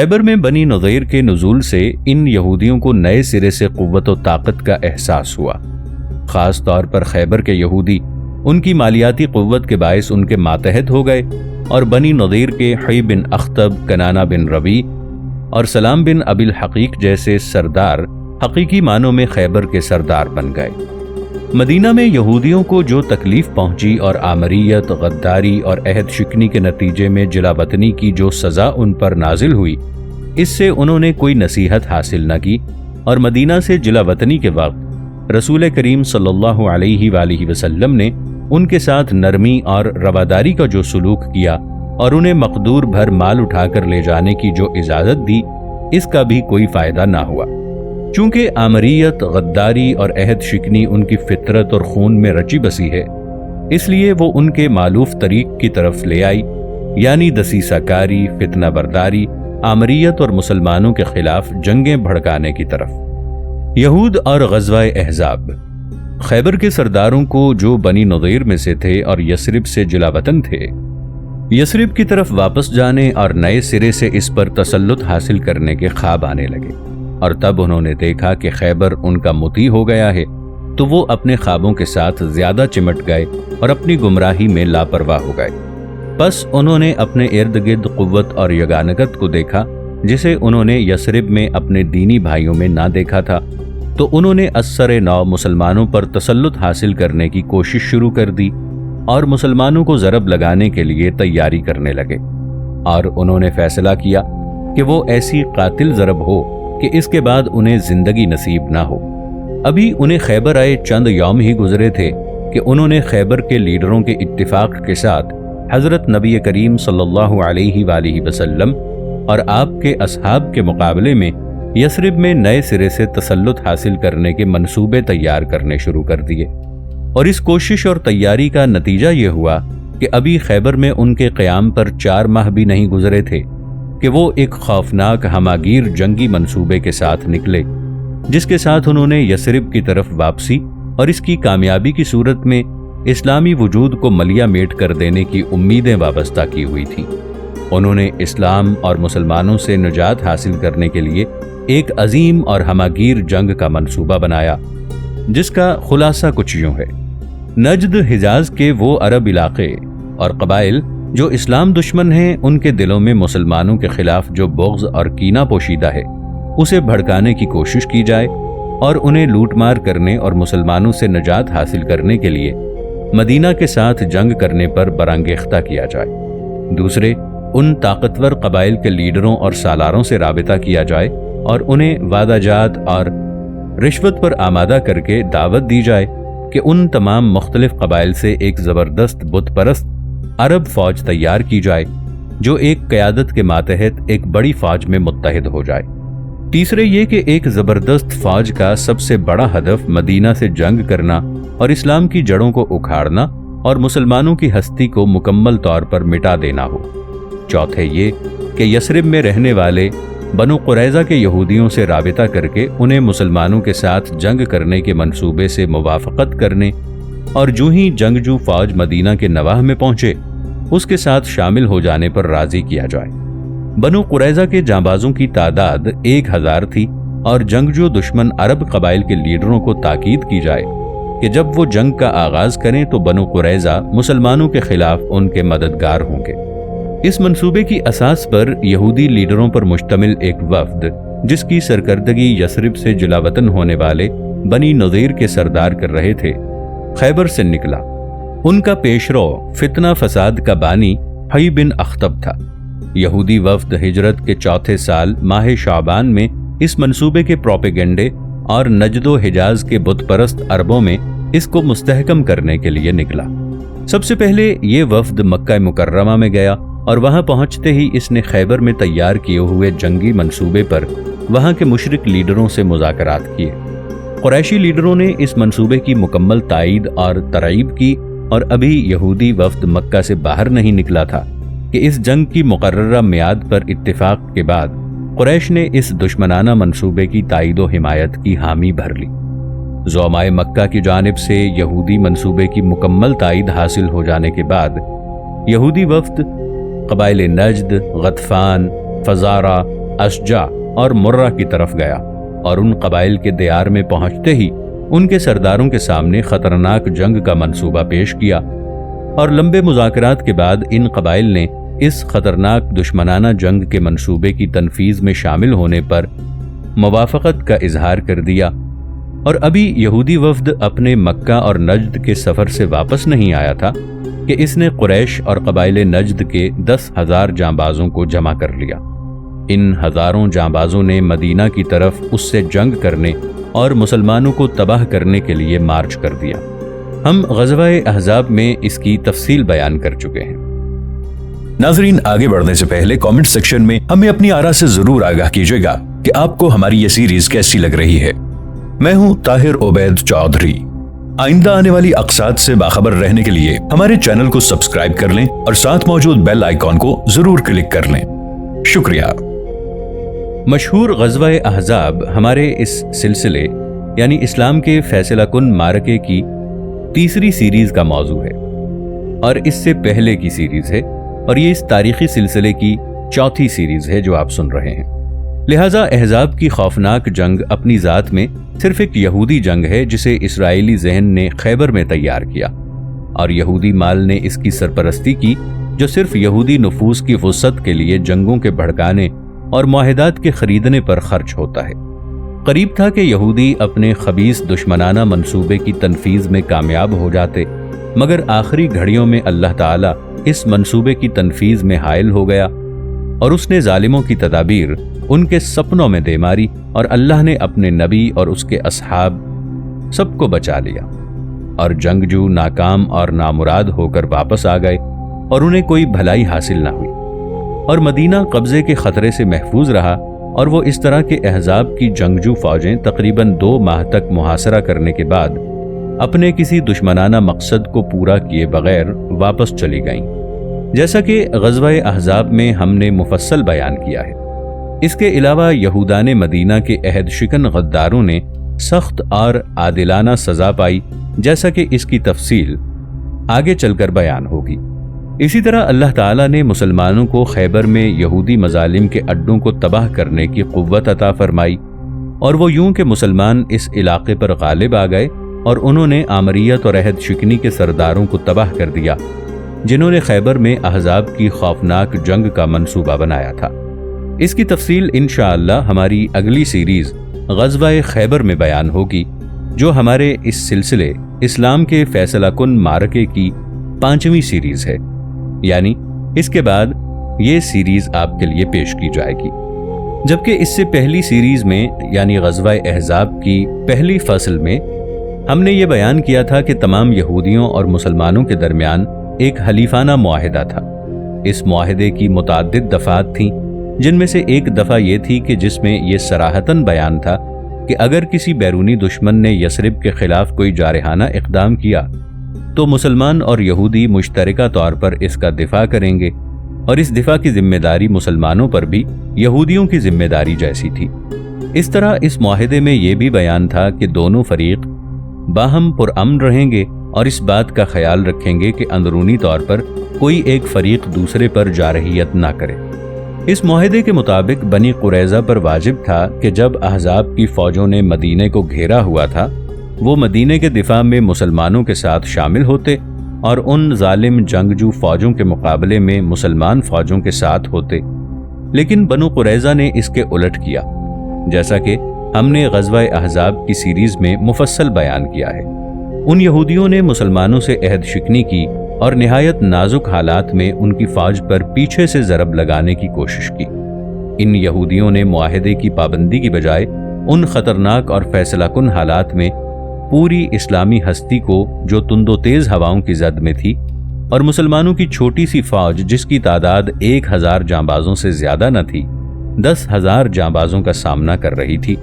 خیبر میں بنی نضیر کے نزول سے ان یہودیوں کو نئے سرے سے قوت و طاقت کا احساس ہوا۔ خاص طور پر خیبر کے یہودی ان کی مالیاتی قوت کے باعث ان کے ماتحت ہو گئے اور بنی نضیر کے حی بن اخطب، کنانہ بن ربیع اور سلام بن ابی الحقیق جیسے سردار حقیقی معنوں میں خیبر کے سردار بن گئے۔ مدینہ میں یہودیوں کو جو تکلیف پہنچی اور آمریت، غداری اور عہد شکنی کے نتیجے میں جلا وطنی کی جو سزا ان پر نازل ہوئی، اس سے انہوں نے کوئی نصیحت حاصل نہ کی اور مدینہ سے جلا وطنی کے وقت رسول کریم صلی اللہ علیہ وآلہ وسلم نے ان کے ساتھ نرمی اور رواداری کا جو سلوک کیا اور انہیں مقدور بھر مال اٹھا کر لے جانے کی جو اجازت دی، اس کا بھی کوئی فائدہ نہ ہوا۔ چونکہ آمریت، غداری اور عہد شکنی ان کی فطرت اور خون میں رچی بسی ہے، اس لیے وہ ان کے مالوف طریق کی طرف لے آئی، یعنی دسیسہ کاری، فتنہ برداری، آمریت اور مسلمانوں کے خلاف جنگیں بھڑکانے کی طرف۔ یہود اور غزوہ احزاب۔ خیبر کے سرداروں کو جو بنی نضیر میں سے تھے اور یثرب سے جلا وطن تھے، یثرب کی طرف واپس جانے اور نئے سرے سے اس پر تسلط حاصل کرنے کے خواب آنے لگے، اور تب انہوں نے دیکھا کہ خیبر ان کا مطیع ہو گیا ہے، تو وہ اپنے خوابوں کے ساتھ زیادہ چمٹ گئے اور اپنی گمراہی میں لاپرواہ ہو گئے۔ پس انہوں نے اپنے ارد گرد قوت اور یگانگت کو دیکھا جسے انہوں نے یثرب میں اپنے دینی بھائیوں میں نہ دیکھا تھا، تو انہوں نے ازسر نو مسلمانوں پر تسلط حاصل کرنے کی کوشش شروع کر دی اور مسلمانوں کو ضرب لگانے کے لیے تیاری کرنے لگے، اور انہوں نے فیصلہ کیا کہ وہ ایسی قاتل ضرب ہو کہ اس کے بعد انہیں زندگی نصیب نہ ہو۔ ابھی انہیں خیبر آئے چند یوم ہی گزرے تھے کہ انہوں نے خیبر کے لیڈروں کے اتفاق کے ساتھ حضرت نبی کریم صلی اللہ علیہ وآلہ وسلم اور آپ کے اصحاب کے مقابلے میں یثرب میں نئے سرے سے تسلط حاصل کرنے کے منصوبے تیار کرنے شروع کر دیے، اور اس کوشش اور تیاری کا نتیجہ یہ ہوا کہ ابھی خیبر میں ان کے قیام پر 4 ماہ بھی نہیں گزرے تھے کہ وہ ایک خوفناک ہماگیر جنگی منصوبے کے ساتھ نکلے، جس کے ساتھ انہوں نے یثرب کی طرف واپسی اور اس کی کامیابی کی صورت میں اسلامی وجود کو ملیہ میٹ کر دینے کی امیدیں وابستہ کی ہوئی تھیں۔ انہوں نے اسلام اور مسلمانوں سے نجات حاصل کرنے کے لیے ایک عظیم اور ہماگیر جنگ کا منصوبہ بنایا، جس کا خلاصہ کچھ یوں ہے۔ نجد، حجاز کے وہ عرب علاقے اور قبائل جو اسلام دشمن ہیں، ان کے دلوں میں مسلمانوں کے خلاف جو بغض اور کینہ پوشیدہ ہے، اسے بھڑکانے کی کوشش کی جائے اور انہیں لوٹ مار کرنے اور مسلمانوں سے نجات حاصل کرنے کے لیے مدینہ کے ساتھ جنگ کرنے پر برانگیختہ کیا جائے۔ دوسرے، ان طاقتور قبائل کے لیڈروں اور سالاروں سے رابطہ کیا جائے اور انہیں وعدہ جات اور رشوت پر آمادہ کر کے دعوت دی جائے کہ ان تمام مختلف قبائل سے ایک زبردست بت پرست عرب فوج تیار کی جائے جو ایک قیادت کے ماتحت ایک بڑی فوج میں متحد ہو جائے۔ تیسرے یہ کہ ایک زبردست فوج کا سب سے بڑا ہدف مدینہ سے جنگ کرنا اور اسلام کی جڑوں کو اکھاڑنا اور مسلمانوں کی ہستی کو مکمل طور پر مٹا دینا ہو۔ چوتھے یہ کہ یثرب میں رہنے والے بنو قریظہ کے یہودیوں سے رابطہ کر کے انہیں مسلمانوں کے ساتھ جنگ کرنے کے منصوبے سے موافقت کرنے اور جو ہی جنگجو فوج مدینہ کے نواح میں پہنچے اس کے ساتھ شامل ہو جانے پر راضی کیا جائے۔ بنو قریظہ کے جانبازوں کی تعداد 1000 تھی اور جنگجو دشمن عرب قبائل کے لیڈروں کو تاکید کی جائے کہ جب وہ جنگ کا آغاز کریں تو بنو قریظہ مسلمانوں کے خلاف ان کے مددگار ہوں گے۔ اس منصوبے کی اساس پر یہودی لیڈروں پر مشتمل ایک وفد، جس کی سرکردگی یثرب سے جلا وطن ہونے والے بنی نضیر کے سردار کر رہے تھے، خیبر سے نکلا۔ ان کا پیشرو فتنہ فساد کا بانی حی بن اخطب تھا۔ یہودی وفد ہجرت کے 4تھے سال ماہ شعبان میں اس منصوبے کے پروپیگنڈے اور نجد و حجاز کے بت پرست عربوں میں اس کو مستحکم کرنے کے لیے نکلا۔ سب سے پہلے یہ وفد مکہ مکرمہ میں گیا اور وہاں پہنچتے ہی اس نے خیبر میں تیار کیے ہوئے جنگی منصوبے پر وہاں کے مشرک لیڈروں سے مذاکرات کیے۔ قریشی لیڈروں نے اس منصوبے کی مکمل تائید اور ترغیب کی، اور ابھی یہودی وفد مکہ سے باہر نہیں نکلا تھا کہ اس جنگ کی مقررہ میعاد پر اتفاق کے بعد قریش نے اس دشمنانہ منصوبے کی تائید و حمایت کی حامی بھر لی۔ زعمائے مکہ کی جانب سے یہودی منصوبے کی مکمل تائید حاصل ہو جانے کے بعد یہودی وفد قبائل نجد، غطفان، فزارہ، اشجع اور مرہ کی طرف گیا اور ان قبائل کے دیار میں پہنچتے ہی ان کے سرداروں کے سامنے خطرناک جنگ کا منصوبہ پیش کیا، اور لمبے مذاکرات کے بعد ان قبائل نے اس خطرناک دشمنانہ جنگ کے منصوبے کی تنفیذ میں شامل ہونے پر موافقت کا اظہار کر دیا، اور ابھی یہودی وفد اپنے مکہ اور نجد کے سفر سے واپس نہیں آیا تھا کہ اس نے قریش اور قبائل نجد کے 10,000 جانبازوں کو جمع کر لیا۔ ان ہزاروں جانبازوں نے مدینہ کی طرف اس سے جنگ کرنے اور مسلمانوں کو تباہ کرنے کے لیے مارچ کر دیا۔ ہم غزوہ احزاب میں اس کی تفصیل بیان کر چکے ہیں۔ ناظرین، آگے بڑھنے سے پہلے کامنٹ سیکشن میں ہمیں اپنی آراء سے ضرور آگاہ کیجیے گا کہ آپ کو ہماری یہ سیریز کیسی لگ رہی ہے۔ میں ہوں طاہر عبید چودھری۔ آئندہ آنے والی اقساط سے باخبر رہنے کے لیے ہمارے چینل کو سبسکرائب کر لیں اور ساتھ موجود بیل آئیکن کو ضرور کلک کر لیں۔ شکریہ۔ مشہور غزوہ احزاب ہمارے اس سلسلے یعنی اسلام کے فیصلہ کن معرکے کی تیسری سیریز کا موضوع ہے، اور اس سے پہلے کی سیریز ہے، اور یہ اس تاریخی سلسلے کی چوتھی سیریز ہے جو آپ سن رہے ہیں۔ لہٰذا احزاب کی خوفناک جنگ اپنی ذات میں صرف ایک یہودی جنگ ہے جسے اسرائیلی ذہن نے خیبر میں تیار کیا، اور یہودی مال نے اس کی سرپرستی کی جو صرف یہودی نفوس کی وسعت کے لیے جنگوں کے بھڑکانے اور معاہدات کے خریدنے پر خرچ ہوتا ہے۔ قریب تھا کہ یہودی اپنے خبیث دشمنانہ منصوبے کی تنفیذ میں کامیاب ہو جاتے، مگر آخری گھڑیوں میں اللہ تعالیٰ اس منصوبے کی تنفیذ میں حائل ہو گیا، اور اس نے ظالموں کی تدابیر ان کے سپنوں میں دے ماری، اور اللہ نے اپنے نبی اور اس کے اصحاب سب کو بچا لیا، اور جنگجو ناکام اور نامراد ہو کر واپس آ گئے، اور انہیں کوئی بھلائی حاصل نہ ہوئی، اور مدینہ قبضے کے خطرے سے محفوظ رہا، اور وہ اس طرح کے احزاب کی جنگجو فوجیں تقریباً 2 ماہ تک محاصرہ کرنے کے بعد اپنے کسی دشمنانہ مقصد کو پورا کیے بغیر واپس چلی گئیں، جیسا کہ غزوہ احزاب میں ہم نے مفصل بیان کیا ہے۔ اس کے علاوہ یہودان مدینہ کے عہد شکن غداروں نے سخت اور عادلانہ سزا پائی، جیسا کہ اس کی تفصیل آگے چل کر بیان ہوگی۔ اسی طرح اللہ تعالیٰ نے مسلمانوں کو خیبر میں یہودی مظالم کے اڈوں کو تباہ کرنے کی قوت عطا فرمائی، اور وہ یوں کہ مسلمان اس علاقے پر غالب آ گئے، اور انہوں نے عامریت اور عہد شکنی کے سرداروں کو تباہ کر دیا جنہوں نے خیبر میں احزاب کی خوفناک جنگ کا منصوبہ بنایا تھا۔ اس کی تفصیل انشاءاللہ ہماری اگلی سیریز غزوہ خیبر میں بیان ہوگی، جو ہمارے اس سلسلے اسلام کے فیصلہ کن معرکے کی 5ویں سیریز ہے، یعنی اس کے بعد یہ سیریز آپ کے لیے پیش کی جائے گی۔ جبکہ اس سے پہلی سیریز میں یعنی غزوہ احزاب کی پہلی فصل میں ہم نے یہ بیان کیا تھا کہ تمام یہودیوں اور مسلمانوں کے درمیان ایک حلیفانہ معاہدہ تھا۔ اس معاہدے کی متعدد دفعات تھیں، جن میں سے ایک دفعہ یہ تھی کہ جس میں یہ صراحتاً بیان تھا کہ اگر کسی بیرونی دشمن نے یثرب کے خلاف کوئی جارحانہ اقدام کیا تو مسلمان اور یہودی مشترکہ طور پر اس کا دفاع کریں گے، اور اس دفاع کی ذمہ داری مسلمانوں پر بھی یہودیوں کی ذمہ داری جیسی تھی۔ اس طرح اس معاہدے میں یہ بھی بیان تھا کہ دونوں فریق باہم پرامن رہیں گے اور اس بات کا خیال رکھیں گے کہ اندرونی طور پر کوئی ایک فریق دوسرے پر جارحیت نہ کرے۔ اس معاہدے کے مطابق بنی قریظہ پر واجب تھا کہ جب احزاب کی فوجوں نے مدینے کو گھیرا ہوا تھا، وہ مدینے کے دفاع میں مسلمانوں کے ساتھ شامل ہوتے اور ان ظالم جنگجو فوجوں کے مقابلے میں مسلمان فوجوں کے ساتھ ہوتے، لیکن بنو قریظہ نے اس کے الٹ کیا، جیسا کہ ہم نے غزوہ احزاب کی سیریز میں مفصل بیان کیا ہے۔ ان یہودیوں نے مسلمانوں سے عہد شکنی کی اور نہایت نازک حالات میں ان کی فوج پر پیچھے سے ضرب لگانے کی کوشش کی۔ ان یہودیوں نے معاہدے کی پابندی کی بجائے ان خطرناک اور فیصلہ کن حالات میں پوری اسلامی ہستی کو جو تند و تیز ہواؤں کی زد میں تھی اور مسلمانوں کی چھوٹی سی فوج جس کی تعداد 1000 جانبازوں سے زیادہ نہ تھی، 10,000 جانبازوں کا سامنا کر رہی تھی،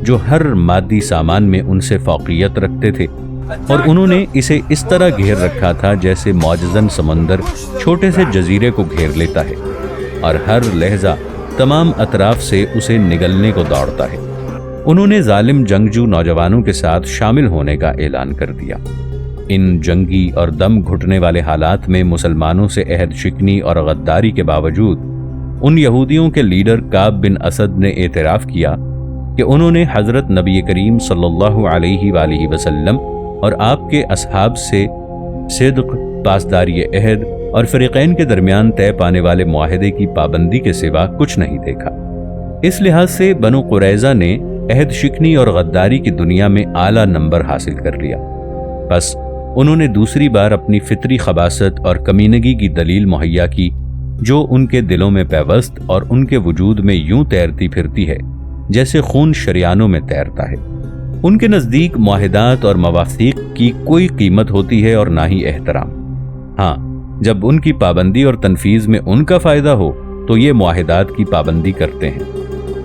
جو ہر مادی سامان میں ان سے فوقیت رکھتے تھے، اور انہوں نے اسے اس طرح گھیر رکھا تھا جیسے معجزن سمندر چھوٹے سے جزیرے کو گھیر لیتا ہے اور ہر لہجہ تمام اطراف سے اسے نگلنے کو دوڑتا ہے۔ انہوں نے ظالم جنگجو نوجوانوں کے ساتھ شامل ہونے کا اعلان کر دیا۔ ان جنگی اور دم گھٹنے والے حالات میں مسلمانوں سے عہد شکنی اور غداری کے باوجود ان یہودیوں کے لیڈر کعب بن اسد نے اعتراف کیا کہ انہوں نے حضرت نبی کریم صلی اللہ علیہ وآلہ وسلم اور آپ کے اصحاب سے صدق، پاسداری عہد اور فریقین کے درمیان طے پانے والے معاہدے کی پابندی کے سوا کچھ نہیں دیکھا۔ اس لحاظ سے بنو قریظہ نے عہد شکنی اور غداری کی دنیا میں اعلیٰ نمبر حاصل کر لیا۔ بس انہوں نے دوسری بار اپنی فطری خباثت اور کمینگی کی دلیل مہیا کی جو ان کے دلوں میں پیوست اور ان کے وجود میں یوں تیرتی پھرتی ہے جیسے خون شریانوں میں تیرتا ہے۔ ان کے نزدیک معاہدات اور مواثیق کی کوئی قیمت ہوتی ہے اور نہ ہی احترام۔ ہاں، جب ان کی پابندی اور تنفیذ میں ان کا فائدہ ہو تو یہ معاہدات کی پابندی کرتے ہیں۔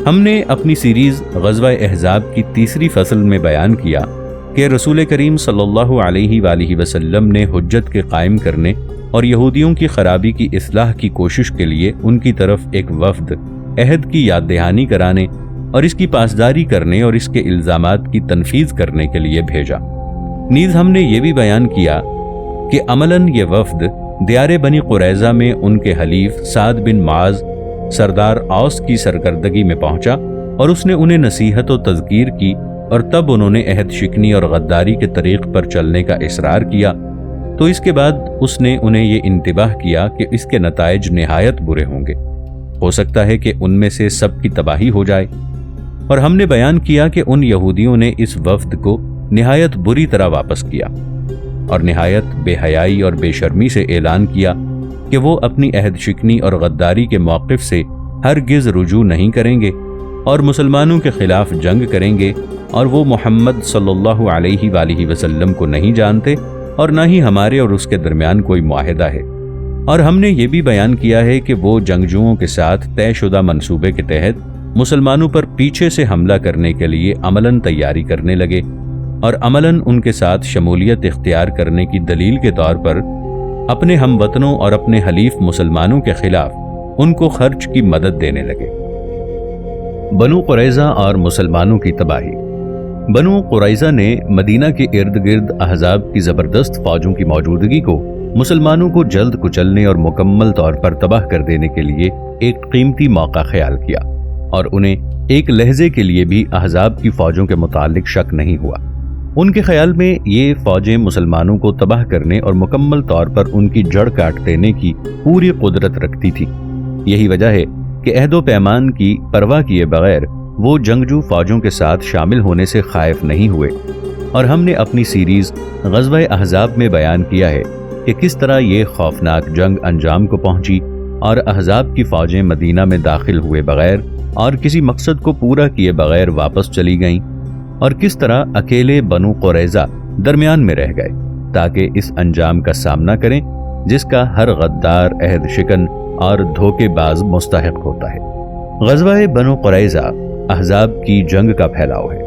ہم نے اپنی سیریز غزوہ احزاب کی تیسری فصل میں بیان کیا کہ رسول کریم صلی اللہ علیہ وآلہ وسلم نے حجت کے قائم کرنے اور یہودیوں کی خرابی کی اصلاح کی کوشش کے لیے ان کی طرف ایک وفد عہد کی یاد دہانی کرانے اور اس کی پاسداری کرنے اور اس کے الزامات کی تنفیذ کرنے کے لیے بھیجا۔ نیز ہم نے یہ بھی بیان کیا کہ عملاً یہ وفد دیار بنی قریظہ میں ان کے حلیف سعد بن معاذ سردار اوس کی سرکردگی میں پہنچا اور اس نے انہیں نصیحت و تذکیر کی، اور تب انہوں نے عہد شکنی اور غداری کے طریق پر چلنے کا اصرار کیا، تو اس کے بعد اس نے انہیں یہ انتباہ کیا کہ اس کے نتائج نہایت برے ہوں گے، ہو سکتا ہے کہ ان میں سے سب کی تباہی ہو جائے۔ اور ہم نے بیان کیا کہ ان یہودیوں نے اس وفد کو نہایت بری طرح واپس کیا اور نہایت بے حیائی اور بے شرمی سے اعلان کیا کہ وہ اپنی عہد شکنی اور غداری کے موقف سے ہرگز رجوع نہیں کریں گے اور مسلمانوں کے خلاف جنگ کریں گے، اور وہ محمد صلی اللہ علیہ وآلہ وسلم کو نہیں جانتے اور نہ ہی ہمارے اور اس کے درمیان کوئی معاہدہ ہے۔ اور ہم نے یہ بھی بیان کیا ہے کہ وہ جنگجوؤں کے ساتھ طے شدہ منصوبے کے تحت مسلمانوں پر پیچھے سے حملہ کرنے کے لیے عملاً تیاری کرنے لگے، اور عملاً ان کے ساتھ شمولیت اختیار کرنے کی دلیل کے طور پر اپنے ہم وطنوں اور اپنے حلیف مسلمانوں کے خلاف ان کو خرچ کی مدد دینے لگے۔ بنو قریظہ اور مسلمانوں کی تباہی۔ بنو قریظہ نے مدینہ کے ارد گرد احزاب کی زبردست فوجوں کی موجودگی کو مسلمانوں کو جلد کچلنے اور مکمل طور پر تباہ کر دینے کے لیے ایک قیمتی موقع خیال کیا، اور انہیں ایک لہجے کے لیے بھی احزاب کی فوجوں کے متعلق شک نہیں ہوا۔ ان کے خیال میں یہ فوجیں مسلمانوں کو تباہ کرنے اور مکمل طور پر ان کی جڑ کاٹ دینے کی پوری قدرت رکھتی تھی۔ یہی وجہ ہے کہ عہد و پیمان کی پرواہ کیے بغیر وہ جنگجو فوجوں کے ساتھ شامل ہونے سے خائف نہیں ہوئے، اور ہم نے اپنی سیریز غزوہ احزاب میں بیان کیا ہے کہ کس طرح یہ خوفناک جنگ انجام کو پہنچی اور احزاب کی فوجیں مدینہ میں داخل ہوئے بغیر اور کسی مقصد کو پورا کیے بغیر واپس چلی گئیں، اور کس طرح اکیلے بنو قریظہ درمیان میں رہ گئے تاکہ اس انجام کا سامنا کریں جس کا ہر غدار، عہد شکن اور دھوکے باز مستحق ہوتا ہے۔ غزوہ بنو قریظہ احزاب کی جنگ کا پھیلاؤ ہے۔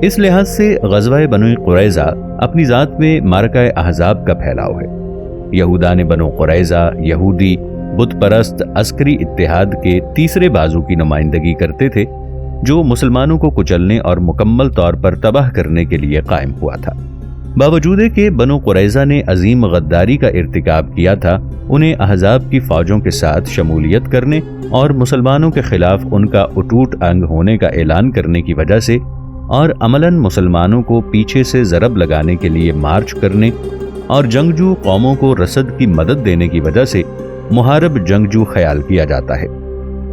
اس لحاظ سے غزوہ بنو قریظہ اپنی ذات میں معرکہ احزاب کا پھیلاؤ ہے۔ یہودان بنو قریظہ یہودی بت پرست عسکری اتحاد کے تیسرے بازو کی نمائندگی کرتے تھے جو مسلمانوں کو کچلنے اور مکمل طور پر تباہ کرنے کے لیے قائم ہوا تھا۔ باوجود کہ بنو قریظہ نے عظیم غداری کا ارتکاب کیا تھا، انہیں احزاب کی فوجوں کے ساتھ شمولیت کرنے اور مسلمانوں کے خلاف ان کا اٹوٹ انگ ہونے کا اعلان کرنے کی وجہ سے، اور عملاً مسلمانوں کو پیچھے سے ضرب لگانے کے لیے مارچ کرنے اور جنگجو قوموں کو رسد کی مدد دینے کی وجہ سے محارب جنگجو خیال کیا جاتا ہے۔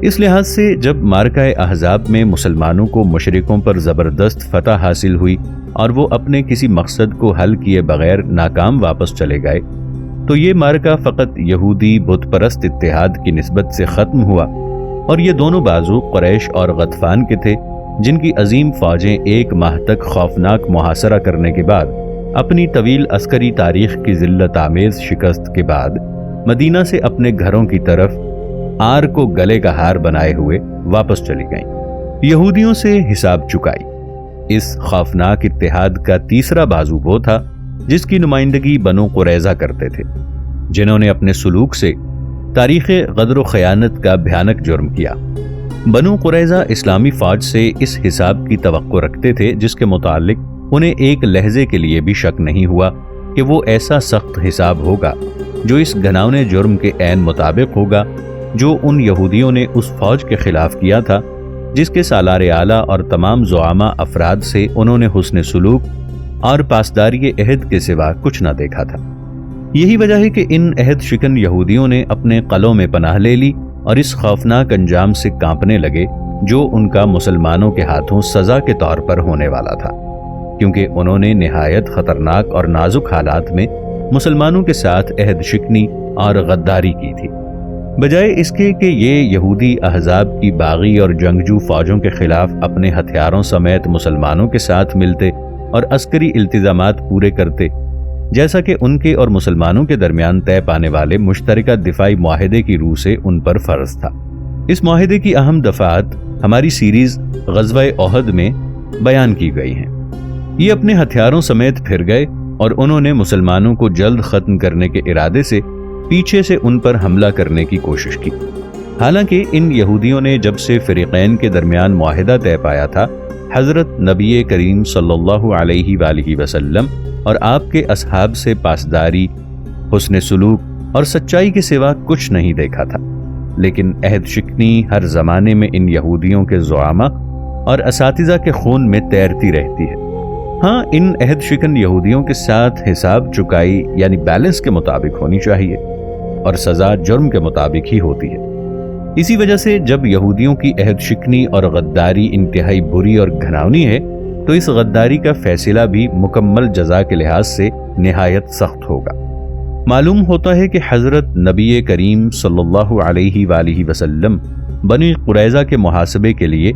اس لحاظ سے جب معرکہ احزاب میں مسلمانوں کو مشرکوں پر زبردست فتح حاصل ہوئی اور وہ اپنے کسی مقصد کو حل کیے بغیر ناکام واپس چلے گئے، تو یہ معرکہ فقط یہودی بت پرست اتحاد کی نسبت سے ختم ہوا، اور یہ دونوں بازو قریش اور غطفان کے تھے جن کی عظیم فوجیں ایک ماہ تک خوفناک محاصرہ کرنے کے بعد اپنی طویل عسکری تاریخ کی ذلت آمیز شکست کے بعد مدینہ سے اپنے گھروں کی طرف آر کو گلے کا ہار بنائے ہوئے واپس چلی گئیں۔ یہودیوں سے حساب چکائی۔ اس خوفناک اتحاد کا تیسرا بازو وہ تھا جس کی نمائندگی بنو قریظہ کرتے تھے، جنہوں نے اپنے سلوک سے تاریخ غدر و خیانت کا بھیانک جرم کیا۔ بنو قریظہ اسلامی فوج سے اس حساب کی توقع رکھتے تھے جس کے متعلق انہیں ایک لہجے کے لیے بھی شک نہیں ہوا کہ وہ ایسا سخت حساب ہوگا جو اس گھناؤنے جرم کے عین مطابق ہوگا، جو ان یہودیوں نے اس فوج کے خلاف کیا تھا جس کے سالار اعلیٰ اور تمام زعامہ افراد سے انہوں نے حسن سلوک اور پاسداری عہد کے سوا کچھ نہ دیکھا تھا۔ یہی وجہ ہے کہ ان عہد شکن یہودیوں نے اپنے قلعوں میں پناہ لے لی اور اس خوفناک انجام سے کانپنے لگے جو ان کا مسلمانوں کے ہاتھوں سزا کے طور پر ہونے والا تھا، کیونکہ انہوں نے نہایت خطرناک اور نازک حالات میں مسلمانوں کے ساتھ عہد شکنی اور غداری کی تھی۔ بجائے اس کے کہ یہ یہودی احزاب کی باغی اور جنگجو فوجوں کے خلاف اپنے ہتھیاروں سمیت مسلمانوں کے ساتھ ملتے اور عسکری التزامات پورے کرتے، جیسا کہ ان کے اور مسلمانوں کے درمیان طے پانے والے مشترکہ دفاعی معاہدے کی روح سے ان پر فرض تھا۔ اس معاہدے کی اہم دفعات ہماری سیریز غزوہ احد میں بیان کی گئی ہیں۔ یہ اپنے ہتھیاروں سمیت پھر گئے اور انہوں نے مسلمانوں کو جلد ختم کرنے کے ارادے سے پیچھے سے ان پر حملہ کرنے کی کوشش کی۔ حالانکہ ان یہودیوں نے جب سے فریقین کے درمیان معاہدہ طے پایا تھا، حضرت نبی کریم صلی اللہ علیہ وآلہ وسلم اور آپ کے اصحاب سے پاسداری، حسن سلوک اور سچائی کے سوا کچھ نہیں دیکھا تھا، لیکن عہد شکنی ہر زمانے میں ان یہودیوں کے زعامہ اور اساتذہ کے خون میں تیرتی رہتی ہے۔ ہاں، ان عہد شکن یہودیوں کے ساتھ حساب چکائی یعنی بیلنس کے مطابق ہونی چاہیے، اور سزا جرم کے مطابق ہی ہوتی ہے۔ اسی وجہ سے جب یہودیوں کی عہد شکنی اور غداری انتہائی بری اور گھناؤنی ہے تو اس غداری کا فیصلہ بھی مکمل جزا کے لحاظ سے نہایت سخت ہوگا۔ معلوم ہوتا ہے کہ حضرت نبی کریم صلی اللہ علیہ وآلہ وسلم بنی قریظہ کے محاسبے کے لیے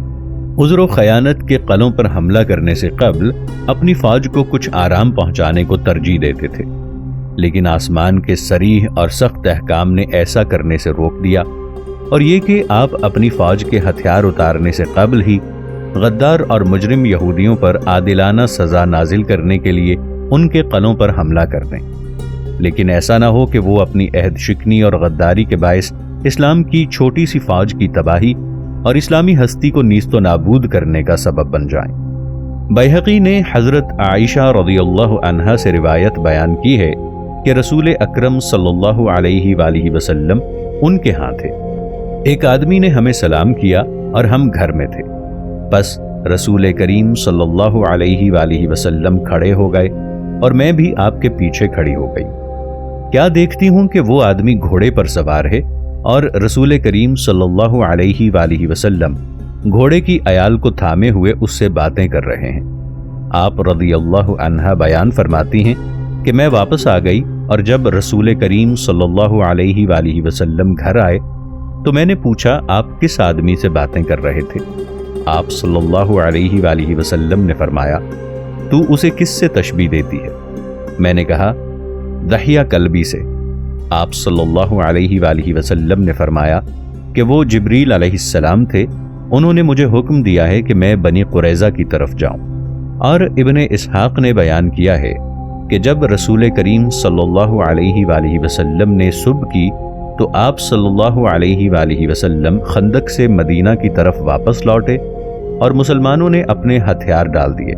عذر و خیانت کے قلعوں پر حملہ کرنے سے قبل اپنی فوج کو کچھ آرام پہنچانے کو ترجیح دیتے تھے، لیکن آسمان کے صریح اور سخت احکام نے ایسا کرنے سے روک دیا، اور یہ کہ آپ اپنی فوج کے ہتھیار اتارنے سے قبل ہی غدار اور مجرم یہودیوں پر عادلانہ سزا نازل کرنے کے لیے ان کے قلعوں پر حملہ کر دیں، لیکن ایسا نہ ہو کہ وہ اپنی عہد شکنی اور غداری کے باعث اسلام کی چھوٹی سی فوج کی تباہی اور اسلامی ہستی کو نیست و نابود کرنے کا سبب بن جائیں۔ بیہقی نے حضرت عائشہ رضی اللہ عنہا سے روایت بیان کی ہے کہ رسول اکرم صلی اللہ علیہ وآلہ وسلم ان کے ہاں تھے۔ ایک آدمی نے ہمیں سلام کیا اور ہم گھر میں تھے، بس رسول کریم صلی اللہ علیہ وآلہ وسلم کھڑے ہو گئے اور میں بھی آپ کے پیچھے کھڑی ہو گئی۔ کیا دیکھتی ہوں کہ وہ آدمی گھوڑے پر سوار ہے اور رسول کریم صلی اللہ علیہ وآلہ وسلم گھوڑے کی عیال کو تھامے ہوئے اس سے باتیں کر رہے ہیں۔ آپ رضی اللہ عنہا بیان فرماتی ہیں کہ میں واپس آ گئی، اور جب رسول کریم صلی اللہ علیہ وآلہ وسلم گھر آئے تو میں نے پوچھا آپ کس آدمی سے باتیں کر رہے تھے؟ آپ صلی اللہ علیہ وآلہ وسلم نے فرمایا، تو اسے کس سے تشبیہ دیتی ہے؟ میں نے کہا، دحیہ کلبی سے۔ آپ صلی اللہ علیہ وآلہ وسلم نے فرمایا کہ وہ جبریل علیہ السلام تھے، انہوں نے مجھے حکم دیا ہے کہ میں بنی قریظہ کی طرف جاؤں۔ اور ابن اسحاق نے بیان کیا ہے کہ جب رسول کریم صلی اللہ علیہ وآلہ وسلم نے صبح کی تو آپ صلی اللہ علیہ وآلہ وسلم خندق سے مدینہ کی طرف واپس لوٹے اور مسلمانوں نے اپنے ہتھیار ڈال دیے۔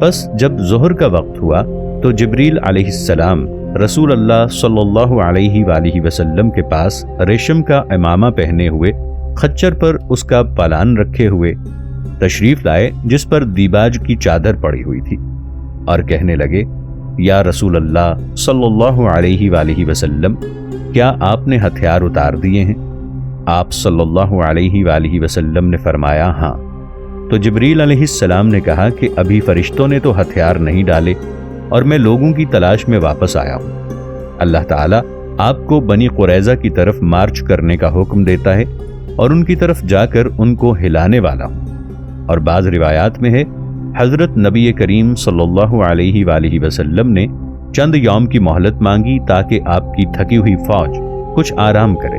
بس جب ظہر کا وقت ہوا تو جبریل علیہ السلام رسول اللہ صلی اللہ علیہ وآلہ وسلم کے پاس ریشم کا عمامہ پہنے ہوئے، خچر پر اس کا پالان رکھے ہوئے تشریف لائے جس پر دیباج کی چادر پڑی ہوئی تھی، اور کہنے لگے، یا رسول اللہ صلی اللہ علیہ وآلہ وسلم، کیا آپ نے ہتھیار اتار دیے ہیں؟ آپ صلی اللہ علیہ وآلہ وسلم نے فرمایا، ہاں۔ تو جبریل علیہ السلام نے کہا کہ ابھی فرشتوں نے تو ہتھیار نہیں ڈالے اور میں لوگوں کی تلاش میں واپس آیا ہوں۔ اللہ تعالیٰ آپ کو بنی قریظہ کی طرف مارچ کرنے کا حکم دیتا ہے اور ان کی طرف جا کر ان کو ہلانے والا ہوں۔ اور بعض روایات میں ہے حضرت نبی کریم صلی اللہ علیہ وآلہ وسلم نے چند یوم کی مہلت مانگی تاکہ آپ کی تھکی ہوئی فوج کچھ آرام کرے۔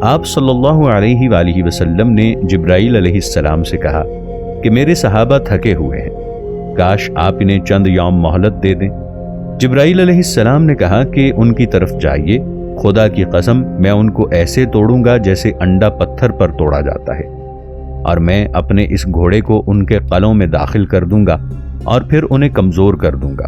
آپ صلی اللہ علیہ وآلہ وسلم نے جبرائیل علیہ السلام سے کہا کہ میرے صحابہ تھکے ہوئے ہیں، کاش آپ انہیں چند یوم مہلت دے دیں۔ جبرائیل علیہ السلام نے کہا کہ ان کی طرف جائیے، خدا کی قسم میں ان کو ایسے توڑوں گا جیسے انڈا پتھر پر توڑا جاتا ہے، اور میں اپنے اس گھوڑے کو ان کے قلعوں میں داخل کر دوں گا اور پھر انہیں کمزور کر دوں گا۔